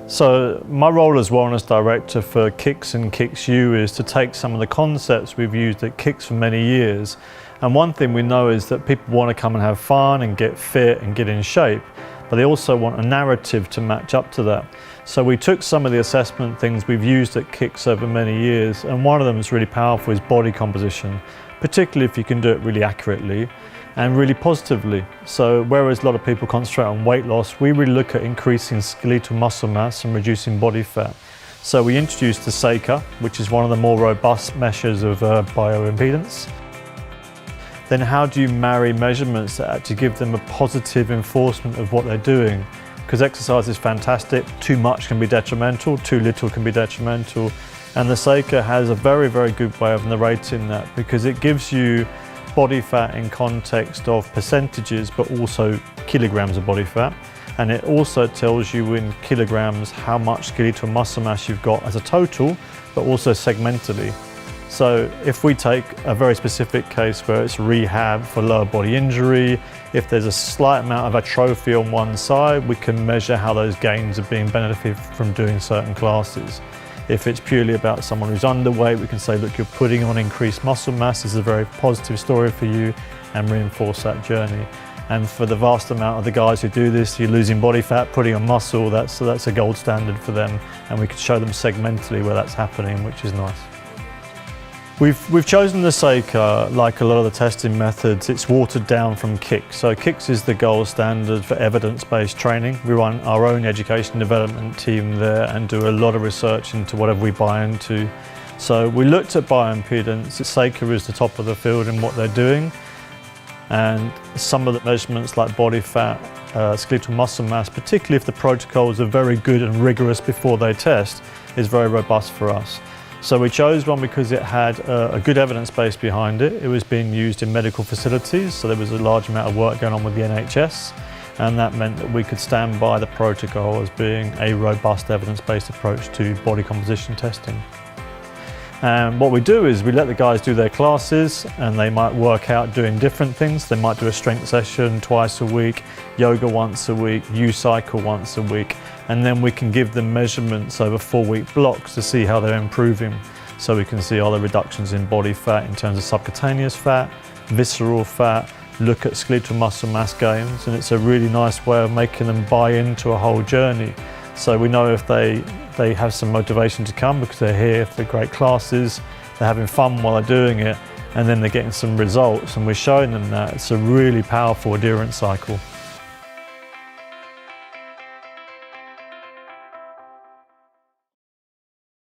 So my role as Wellness Director for KX and KXU is to take some of the concepts we've used at KX for many years, and one thing we know is that people want to come and have fun and get fit and get in shape, but they also want a narrative to match up to that. So we took some of the assessment things we've used at KX over many years, and one of them that's really powerful is body composition, particularly if you can do it really accurately and really positively. So whereas a lot of people concentrate on weight loss, we really look at increasing skeletal muscle mass and reducing body fat. So we introduced the seca, which is one of the more robust measures of bioimpedance. Then how do you marry measurements that actually give them a positive enforcement of what they're doing? Because exercise is fantastic, too much can be detrimental, too little can be detrimental. And the seca has a very, very good way of narrating that, because it gives you body fat in context of percentages, but also kilograms of body fat. And it also tells you in kilograms how much skeletal muscle mass you've got as a total, but also segmentally. So if we take a very specific case where it's rehab for lower body injury, if there's a slight amount of atrophy on one side, we can measure how those gains are being benefited from doing certain classes. If it's purely about someone who's underweight, we can say, look, you're putting on increased muscle mass, this is a very positive story for you, and reinforce that journey. And for the vast amount of the guys who do this, you're losing body fat, putting on muscle, that's a gold standard for them, and we can show them segmentally where that's happening, which is nice. We've chosen the seca, like a lot of the testing methods, it's watered down from KX. So KX is the gold standard for evidence-based training. We run our own education and development team there and do a lot of research into whatever we buy into. So we looked at bioimpedance. Seca is the top of the field in what they're doing. And some of the measurements like body fat, skeletal muscle mass, particularly if the protocols are very good and rigorous before they test, is very robust for us. So we chose one because it had a good evidence base behind it. It was being used in medical facilities, so there was a large amount of work going on with the NHS, and that meant that we could stand by the protocol as being a robust evidence-based approach to body composition testing. And what we do is we let the guys do their classes, and they might work out doing different things. They might do a strength session twice a week, yoga once a week, U-cycle once a week, and then we can give them measurements over 4-week blocks to see how they're improving. So we can see are there reductions in body fat in terms of subcutaneous fat, visceral fat, look at skeletal muscle mass gains, and it's a really nice way of making them buy into a whole journey. So we know if they have some motivation to come because they're here for great classes, they're having fun while they're doing it, and then they're getting some results, and we're showing them that. It's a really powerful adherence cycle.